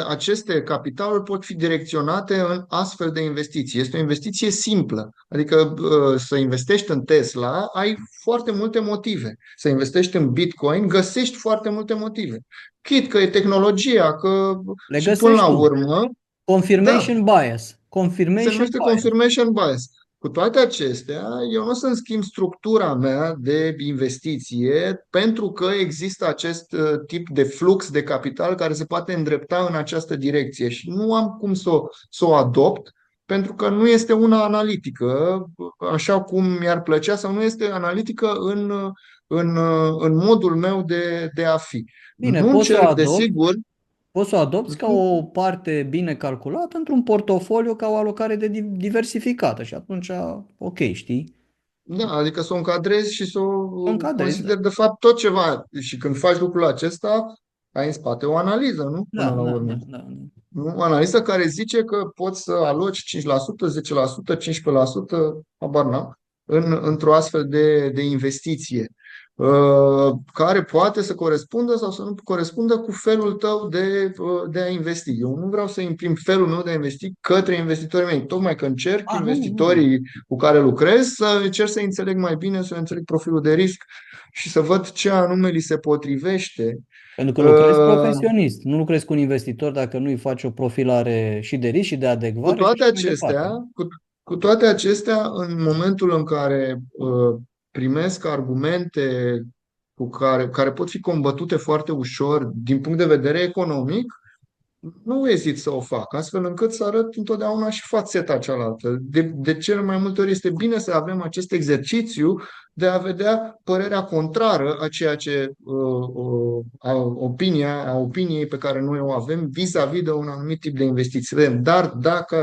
aceste capitaluri pot fi direcționate în astfel de investiții. Este o investiție simplă. Adică să investești în Tesla, ai foarte multe motive. Să investești în Bitcoin, găsești foarte multe motive. Chit că e tehnologia, că Le și până găsești la tu. urmă, da, Confirmation bias. se Confirmation numește bias. confirmation bias. Cu toate acestea, eu nu o să-mi schimb structura mea de investiție pentru că există acest tip de flux de capital care se poate îndrepta în această direcție și nu am cum să o adopt pentru că nu este una analitică, așa cum mi-ar plăcea, sau nu este analitică în modul meu de a fi. Bine, Nu încerc, desigur, poți să o adopți ca o parte bine calculată într-un portofoliu ca o alocare de diversificată și atunci, ok, știi? da, adică să o încadrezi și să o O încadrezi, da. consideri de fapt tot ceva. Și când faci lucrul acesta, ai în spate o analiză, nu? Da, Până la da, da, urmă. da, da. Nu? O analiză care zice că poți să aloci 5%, 10%, 15%, habar n-am, într-o astfel de investiție, care poate să corespundă sau să nu corespundă cu felul tău de a investi. Eu nu vreau să imprim felul meu de a investi către investitorii mei, tocmai că încerc A, nu, nu. investitorii cu care lucrez să încerc să înțeleg mai bine, să înțeleg profilul de risc și să văd ce anume li se potrivește. Pentru că lucrezi Uh, profesionist, nu lucrezi cu un investitor dacă nu îi faci o profilare și de risc și de Cu adecvare și toate așa mai departe. acestea, cu toate acestea, în momentul în care primesc argumente care pot fi combătute foarte ușor din punct de vedere economic, nu ezit să o fac, astfel încât să arăt întotdeauna și fațeta cealaltă. De cele mai multe ori este bine să avem acest exercițiu de a vedea părerea contrară a ceea ce a opiniei pe care noi o avem vis-a-vis de un anumit tip de investiție. Dar dacă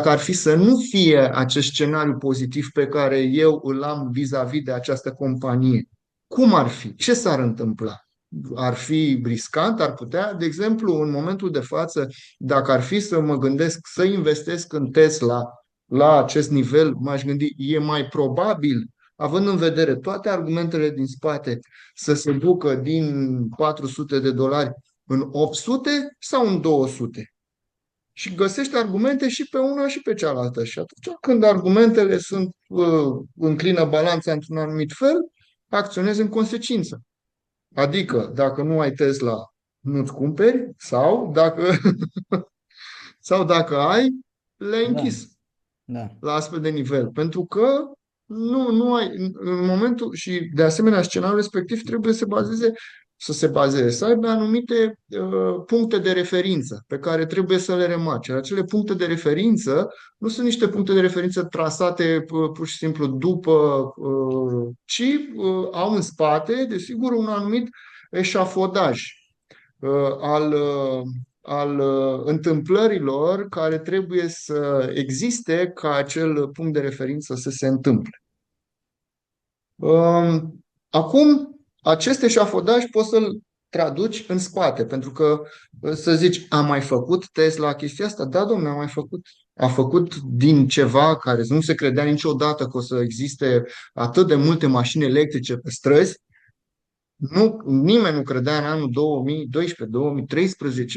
ar fi să nu fie acest scenariu pozitiv pe care eu îl am vis-a-vis de această companie, cum ar fi? Ce s-ar întâmpla? Ar fi riscant, ar putea, de exemplu, în momentul de față, dacă ar fi să mă gândesc să investesc în Tesla la acest nivel, m-aș gândi, e mai probabil, având în vedere toate argumentele din spate, să se ducă din $400 în 800 sau în 200? Și găsești argumente și pe una și pe cealaltă. Și atunci, când argumentele înclină balanța într-un anumit fel, acționezi în consecință. Adică, dacă nu ai Tesla, nu-ți cumperi, sau dacă ai, le-ai Da, închis da. la astfel de nivel. Pentru că nu ai, în momentul, și de asemenea scenariul respectiv trebuie să se bazeze, să aibă anumite puncte de referință pe care trebuie să le remarce. Acele puncte de referință nu sunt niște puncte de referință trasate pur și simplu după, ci au în spate, desigur, un anumit eșafodaj al întâmplărilor care trebuie să existe ca acel punct de referință să se întâmple. Acum, acest eșafodaj poți să-l traduci în spate, pentru că să zici, a mai făcut Tesla chestia asta? Da, domnule, a mai făcut. A făcut din ceva care nu se credea niciodată că o să existe atât de multe mașini electrice pe străzi. Nu, nimeni nu credea în anul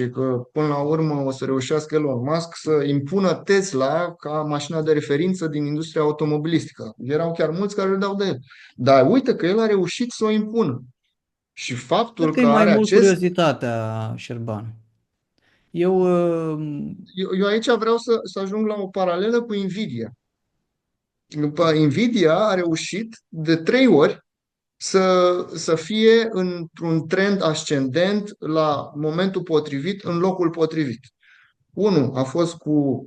2012-2013 că până la urmă o să reușească Elon Musk să impună Tesla ca mașina de referință din industria automobilistică. Erau chiar mulți care râdeau de el. Dar uite că el a reușit să o impună. Și Cred faptul că e că mai are mult acest. curiozitatea, Șerban. Eu, Eu aici vreau să ajung la o paralelă cu Nvidia. Nvidia a reușit de 3 ori să fie într-un trend ascendent la momentul potrivit, în locul potrivit. Unu a fost cu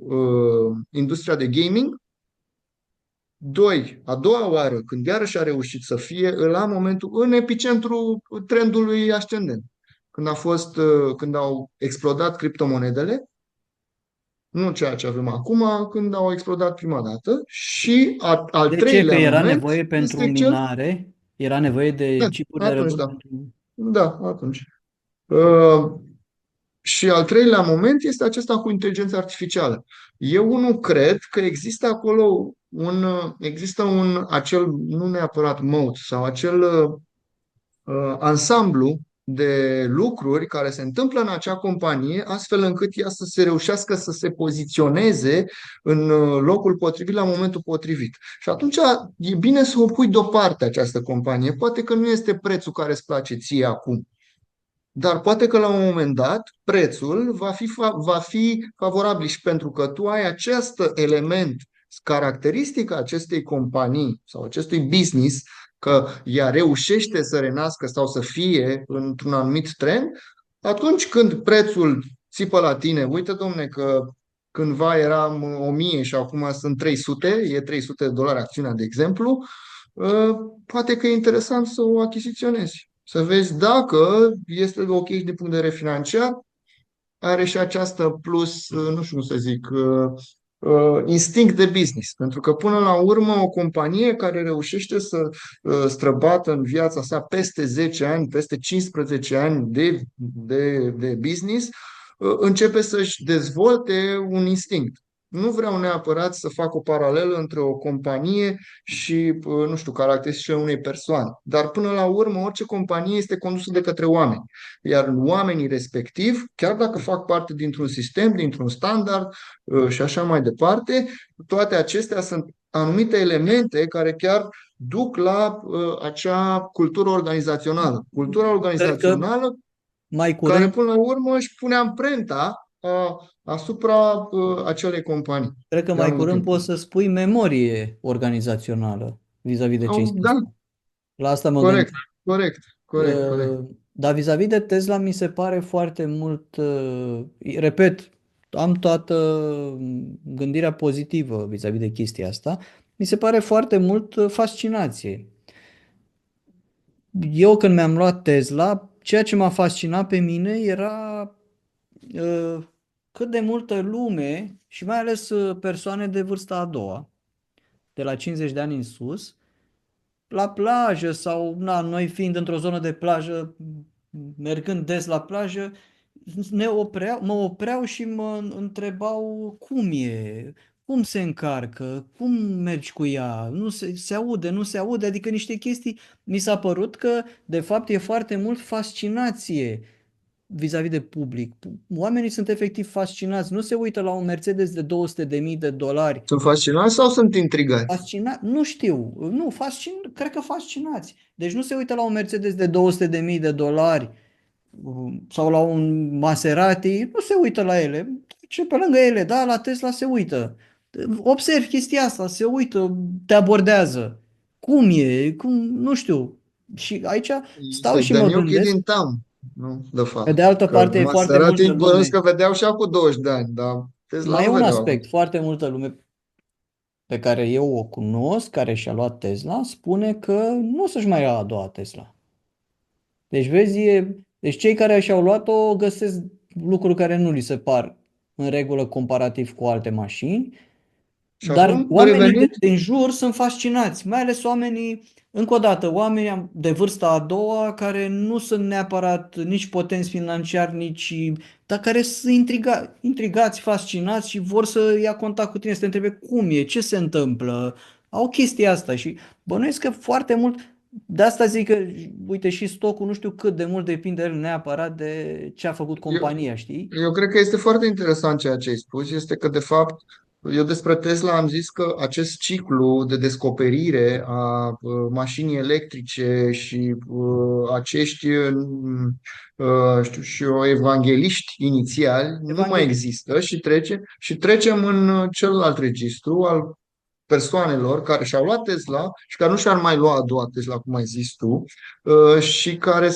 industria de gaming. Doi, a doua oară, când iarăși a reușit să fie la momentul, în epicentru trendului ascendent. Când au explodat criptomonedele, nu ceea ce avem acum, când au explodat prima dată. Și al De ce? Că treilea era moment nevoie pentru este cel. minare, era nevoie de Da, chipuri de atunci răbdare da. pentru... Da, atunci. Uh, Și al treilea moment este acesta cu inteligența artificială. Eu nu cred că există acolo acel, nu neapărat mode, sau acel ansamblu de lucruri care se întâmplă în acea companie, astfel încât ea să se reușească să se poziționeze în locul potrivit la momentul potrivit. Și atunci e bine să o pui deoparte această companie. Poate că nu este prețul care îți place ție acum, dar poate că la un moment dat prețul va fi favorabil, și pentru că tu ai acest element caracteristic a acestei companii sau acestui business, că ea reușește să renască sau să fie într-un anumit trend, atunci când prețul țipă la tine, uite domne că cândva eram 1000 și acum sunt 300, e $300 acțiunea, de exemplu, poate că e interesant să o achiziționezi. Să vezi dacă este ok din punct de vedere financiar, are și această plus, nu știu cum să zic, instinct de business. Pentru că până la urmă o companie care reușește să străbată în viața sa peste 10 ani, peste 15 ani de business, începe să-și dezvolte un instinct. Nu vreau neapărat să fac o paralelă între o companie și, nu știu, caracteristicile unei persoane. Dar până la urmă, orice companie este condusă de către oameni. Iar oamenii respectiv, chiar dacă fac parte dintr-un sistem, dintr-un standard și așa mai departe, toate acestea sunt anumite elemente care chiar duc la acea cultură organizațională. Cultura Cred că organizațională mai care curând, până la urmă își pune amprenta asupra acelei companii cred că de-a mai lungul curând timpului. poți să spui memorie organizațională vis-a-vis de ce ai spus. Da, La asta mă corect, gândesc. corect, corect, corect. Dar vis-a-vis de Tesla mi se pare foarte mult, repet, am toată gândirea pozitivă vis-a-vis de chestia asta, mi se pare foarte mult fascinație. Eu când mi-am luat Tesla, ceea ce m-a fascinat pe mine era cât de multă lume și mai ales persoane de vârsta a doua, de la 50 de ani în sus, la plajă sau, na, noi fiind într-o zonă de plajă, mergând des la plajă, mă opreau și mă întrebau cum e, cum se încarcă, cum mergi cu ea, se aude, nu se aude, adică niște chestii, mi s-a părut că de fapt e foarte mult fascinație vis-a-vis de public. Oamenii sunt efectiv fascinați, nu se uită la un Mercedes de 200.000 de dolari. Sunt fascinați sau sunt intrigați? Nu știu, nu, cred că fascinați. Deci nu se uită la un Mercedes de 200.000 de dolari sau la un Maserati, nu se uită la ele. Ce pe lângă ele, da, la Tesla se uită. Observi chestia asta, se uită, te abordează. Cum e, cum, nu știu. Și aici stau și The mă new kid gândesc, in town, nu? De pe fapt. de altă Că parte e foarte multă Maserati bănuiesc lume. că vedeau și acum 20 de ani, dar Tesla Mai e nu un vedeau acum. aspect, foarte multă lume pe care eu o cunosc, care și-a luat Tesla, spune că nu o să-și mai ia a doua Tesla. Deci vezi, deci cei care și-au luat-o găsesc lucruri care nu li se par în regulă comparativ cu alte mașini, Și dar acum, oamenii revenind, din jur sunt fascinați, mai ales oamenii, încă o dată, oamenii de vârsta a doua care nu sunt neapărat nici potenți financiar, nici, dar care sunt intrigați, fascinați și vor să ia contact cu tine, să te întrebe cum e, ce se întâmplă. Au chestia asta și bănuiesc că foarte mult, de asta zic că, uite, și stocul nu știu cât de mult depinde el neapărat de ce a făcut eu, compania, știi? eu cred că este foarte interesant ceea ce ai spus, este că, de fapt, eu despre Tesla am zis că acest ciclu de descoperire a mașinii electrice și acești, știu și eu, evangeliști inițiali nu mai Evanghelist. există, și trecem în celălalt registru al persoanelor care și-au luat Tesla și care nu și-ar mai lua a doua Tesla, cum ai zis tu, și care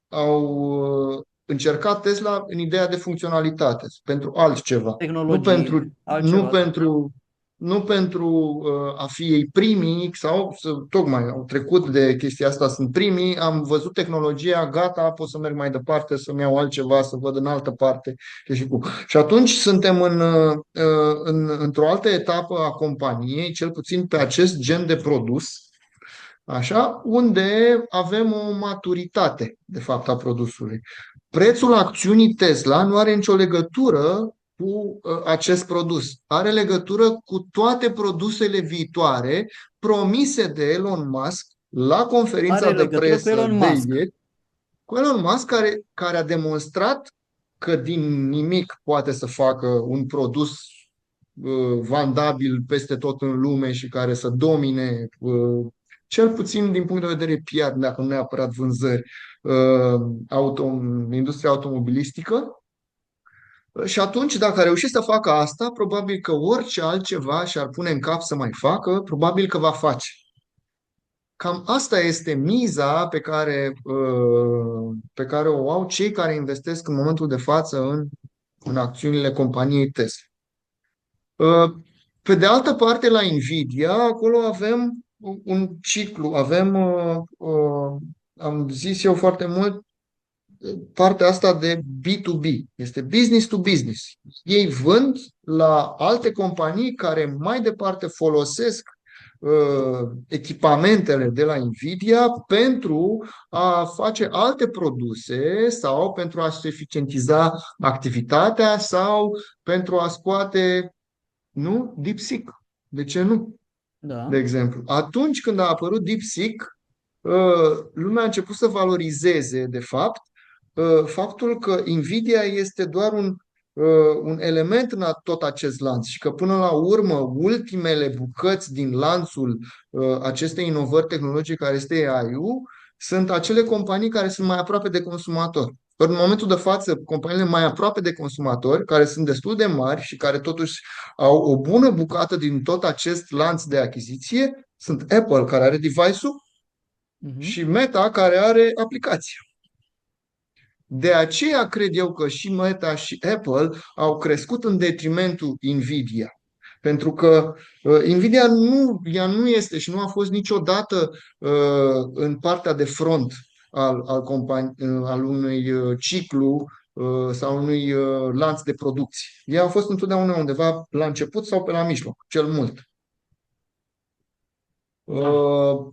au încercat Tesla în ideea de funcționalitate, pentru altceva, nu pentru, Tehnologie, nu altceva, da. pentru, nu pentru a fi ei primii sau tocmai au trecut de chestia asta, sunt primii, am văzut tehnologia, gata, pot să merg mai departe, să-mi iau altceva, să văd în altă parte. Și atunci suntem într-o altă etapă a companiei, cel puțin pe acest gen de produs, așa, unde avem o maturitate, de fapt, a produsului. Prețul acțiunii Tesla nu are nicio legătură cu acest produs. Are legătură cu toate produsele viitoare promise de Elon Musk la conferința Are de legătură cu presă Elon de Musk. ieri, cu Elon Musk care a demonstrat că din nimic poate să facă un produs vandabil peste tot în lume și care să domine, cel puțin din punct de vedere PR, dacă nu neapărat vânzări, industria automobilistică. Și atunci, dacă a reușit să facă asta, probabil că orice altceva și-ar pune în cap să mai facă, probabil că va face. Cam asta este miza pe care o au cei care investesc în momentul de față în acțiunile companiei Tesla. Pe de altă parte, la Nvidia, acolo avem un ciclu, am zis eu foarte mult, partea asta de B2B, este business to business. Ei vând la alte companii care mai departe folosesc echipamentele de la Nvidia pentru a face alte produse sau pentru a-și eficientiza activitatea sau pentru a scoate, nu, DeepSeek. De ce nu? De Da. exemplu, atunci când a apărut DeepSeek, lumea a început să valorizeze, de fapt, faptul că Nvidia este doar un element în tot acest lanț și că până la urmă ultimele bucăți din lanțul acestei inovări tehnologice care este AI-ul sunt acele companii care sunt mai aproape de consumator. Ori în momentul de față, companiile mai aproape de consumatori, care sunt destul de mari și care totuși au o bună bucată din tot acest lanț de achiziție, sunt Apple, care are device-ul, Mhm. și Meta, care are aplicația. De aceea cred eu că și Meta și Apple au crescut în detrimentul Nvidia. Pentru că Nvidia ea nu este și nu a fost niciodată în partea de front al unui ciclu sau unui lanț de producție. Ea a fost întotdeauna undeva la început sau pe la mijloc, cel mult. Da. Uh,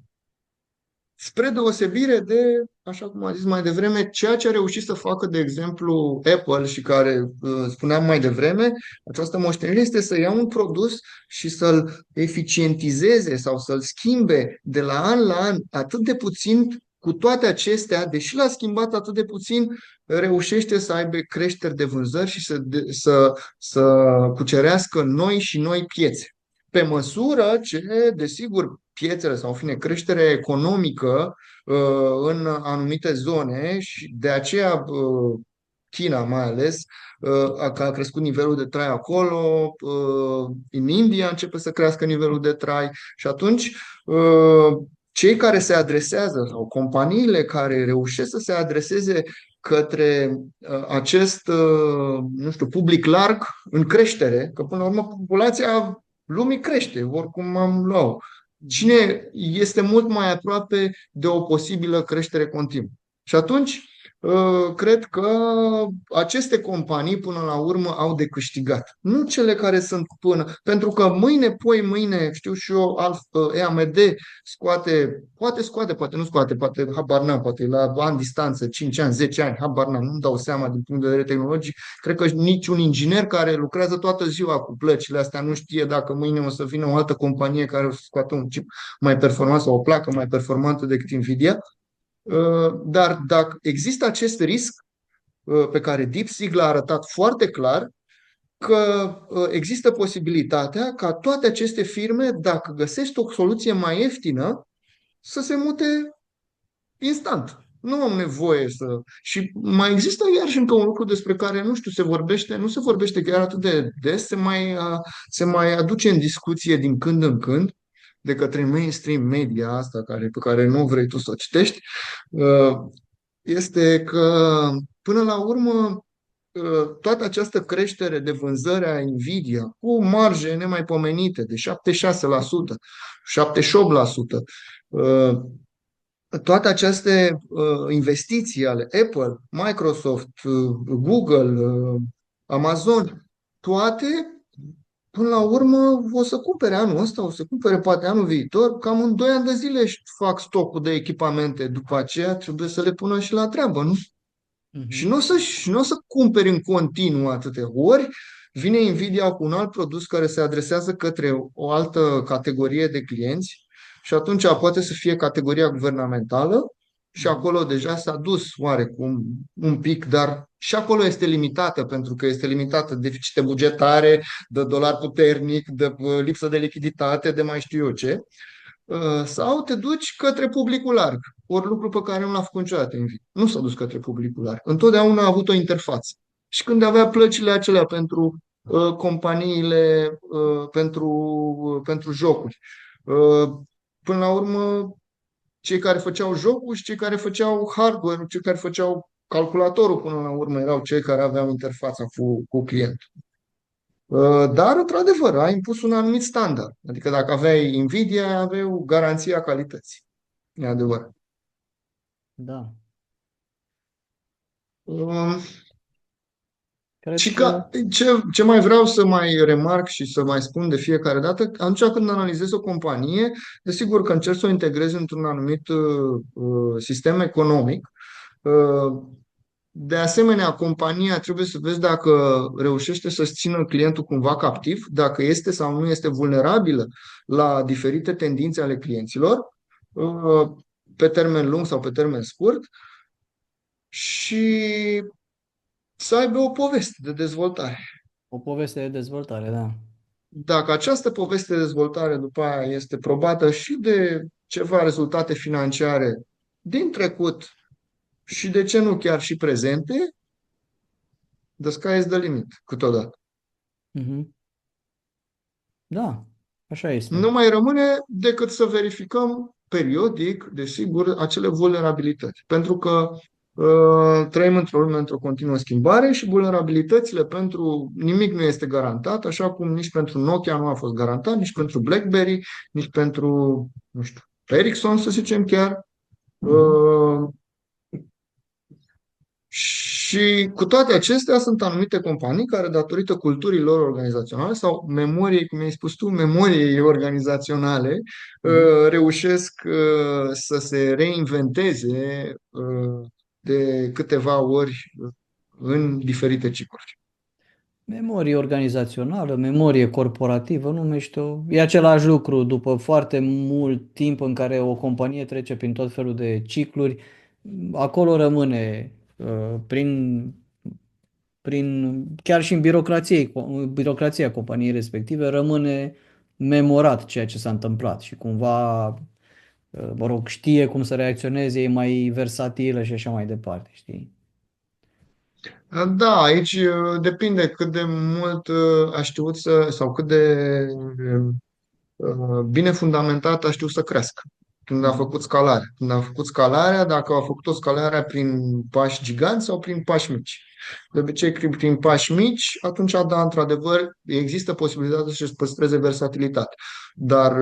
Spre deosebire de, așa cum am zis mai devreme, ceea ce a reușit să facă, de exemplu, Apple și care spuneam mai devreme, această moștenire este să ia un produs și să-l eficientizeze sau să-l schimbe de la an la an atât de puțin, cu toate acestea, deși l-a schimbat atât de puțin, reușește să aibă creșteri de vânzări și să cucerească noi și noi piețe. Pe măsură ce, desigur, piețele sau, în fine, creșterea economică în anumite zone și de aceea China mai ales, că a crescut nivelul de trai acolo, în India începe să crească nivelul de trai și atunci cei care se adresează sau companiile care reușesc să se adreseze către acest, nu știu, public larg în creștere, că până la urmă populația lumii crește, oricum am luat. Cine este mult mai aproape de o posibilă creștere continuă? Și atunci, cred că aceste companii, până la urmă, au de câștigat. Nu cele care sunt până. Pentru că mâine, poi mâine, știu și eu, AMD poate nu scoate, poate habar n-am, poate la ani distanță, 5 ani, 10 ani, habar n-am, nu dau seama din punct de vedere tehnologic. Cred că niciun inginer care lucrează toată ziua cu plăcile astea nu știe dacă mâine o să vină o altă companie care o să scoată un chip mai performant sau o placă mai performantă decât Nvidia. Dar dacă există acest risc pe care DeepSeek l-a arătat foarte clar, că există posibilitatea ca toate aceste firme, dacă găsești o soluție mai ieftină, să se mute instant. Nu am nevoie să... Și mai există iarăși încă un lucru despre care, nu știu, nu se vorbește chiar atât de des, se mai aduce în discuție din când în când de către mainstream media asta pe care nu vrei tu să o citești, uh, este că, până la urmă, toată această creștere de vânzări a Nvidia cu marje nemaipomenite de 76%, 78%, toate aceste investiții ale Apple, Microsoft, Google, Amazon, toate, până la urmă, o să cumpere anul ăsta, o să cumpere poate anul viitor, cam în 2 ani de zile își fac stocul de echipamente. După aceea trebuie să le pună și la treabă, nu? Și Mhm. nu o să cumperi în continuu atâtea ori. Vine Nvidia cu un alt produs care se adresează către o altă categorie de clienți și atunci poate să fie categoria guvernamentală și Mhm. acolo deja s-a dus oarecum un pic, dar și acolo este limitată pentru că este limitată de deficite bugetare, de dolar puternic, de lipsă de lichiditate, de mai știu eu ce. Sau te duci către publicul larg, ori lucru pe care nu l-a făcut niciodată Nvidia. Nu s-a dus către publicul larg. Întotdeauna a avut o interfață. Și când avea plăcile acelea pentru companiile, pentru jocuri. Uh, Până la urmă, cei care făceau jocul și cei care făceau hardware, cei care făceau calculatorul, până la urmă, erau cei care aveau interfața cu clientul. Dar, într-adevăr, a impus un anumit standard. Adică dacă aveai Nvidia, aveai o garanție a calității. E adevărat. Da. Um, Cred Și că ce mai vreau să mai remarc și să mai spun de fiecare dată, atunci când analizezi o companie, desigur că încerci să o integrezi într-un anumit sistem economic. Uh, De asemenea, compania trebuie să vezi dacă reușește să-ți țină clientul cumva captiv, dacă este sau nu este vulnerabilă la diferite tendințe ale clienților, uh, pe termen lung sau pe termen scurt, și să aibă o poveste de dezvoltare. o poveste de dezvoltare, da. Dacă această poveste de dezvoltare după aia este probată și de ceva rezultate financiare din trecut și de ce nu chiar și prezente, the sky is the limit câteodată. Mhm. Da, așa este. Nu mai rămâne decât să verificăm periodic, desigur, acele vulnerabilități. Pentru că trăim într-o lume într-o continuă schimbare și vulnerabilitățile pentru nimic nu este garantat, așa cum nici pentru Nokia nu a fost garantat, nici pentru BlackBerry, nici pentru, nu știu, Ericsson, să zicem chiar. Mhm. Uh, Și cu toate acestea sunt anumite companii care, datorită culturii lor organizaționale sau memoriei, cum ai spus tu, memoriei organizaționale, Mhm. reușesc să se reinventeze de câteva ori în diferite cicluri. Memorie organizațională, memorie corporativă, numește-o. E același lucru după foarte mult timp în care o companie trece prin tot felul de cicluri, acolo rămâne chiar și în birocrația companiei respective rămâne memorat ceea ce s-a întâmplat și cumva, mă rog, știe cum să reacționeze, e mai versatilă și așa mai departe, știi? Da, aici depinde cât de mult a știut sau cât de bine fundamentat a știut să crească. Când a Mhm. făcut scalare. Când a făcut scalarea, dacă a făcut o scalare prin pași giganți sau prin pași mici. De obicei, prin pași mici, atunci, da, într-adevăr, există posibilitatea să-și păstreze versatilitatea. Dar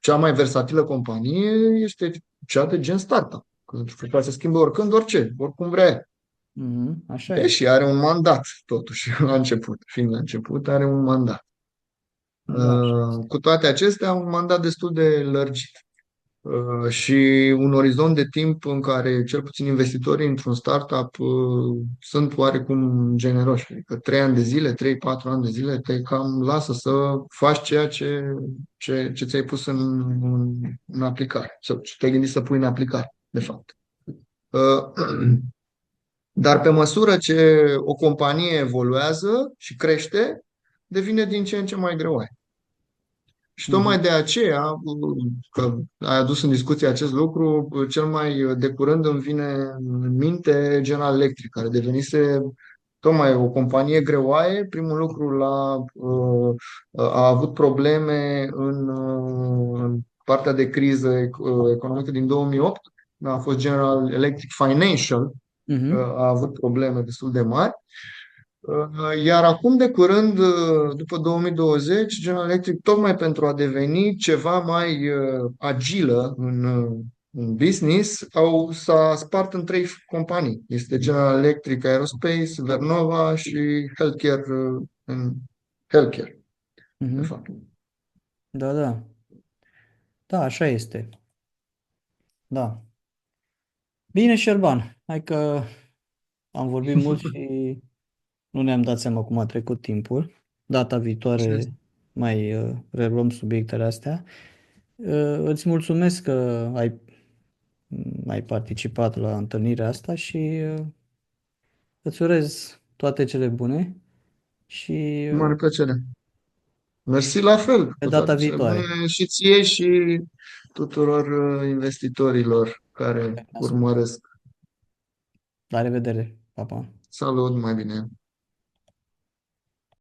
cea mai versatilă companie este cea de gen startup. Când poate să schimbe oricând, orice, oricum vrea. Mhm, așa e. Deși are un mandat, totuși, la început. Fiind la început, are un mandat. Da, așa este. Cu toate acestea, un mandat destul de lărgit și un orizont de timp în care cel puțin investitorii într-un startup sunt oarecum generoși. Adică 3 ani de zile, 3-4 ani de zile te cam lasă să faci ceea ce ți-ai pus în aplicare sau ce te-ai gândit să pui în aplicare, de fapt. Dar pe măsură ce o companie evoluează și crește, devine din ce în ce mai greu. Și Mhm. tocmai de aceea, că ai adus în discuție acest lucru, cel mai de curând îmi vine în minte General Electric, care devenise tocmai o companie greoaie. Primul lucru a avut probleme în partea de criză economică din 2008. A fost General Electric Financial, Mhm. a avut probleme destul de mari. Iar acum, de curând, după 2020, General Electric, tocmai pentru a deveni ceva mai agilă în business, s-a spart în trei companii. Este General Electric Aerospace, Vernova și Healthcare, în Healthcare, de Mhm. fapt. Da, da. Da, așa este. Da. Bine, Șerban. Hai că am vorbit mult și nu ne-am dat seama cum a trecut timpul. Data viitoare mai reluăm subiectele astea. Îți mulțumesc că ai participat la întâlnirea asta și îți urez toate cele bune și Mare plăcere. Mersi la fel, pe cu data toate cele bune viitoare. și ție și tuturor investitorilor care Ne ascultă. urmăresc. La revedere. Pa, pa. Salut, mai bine!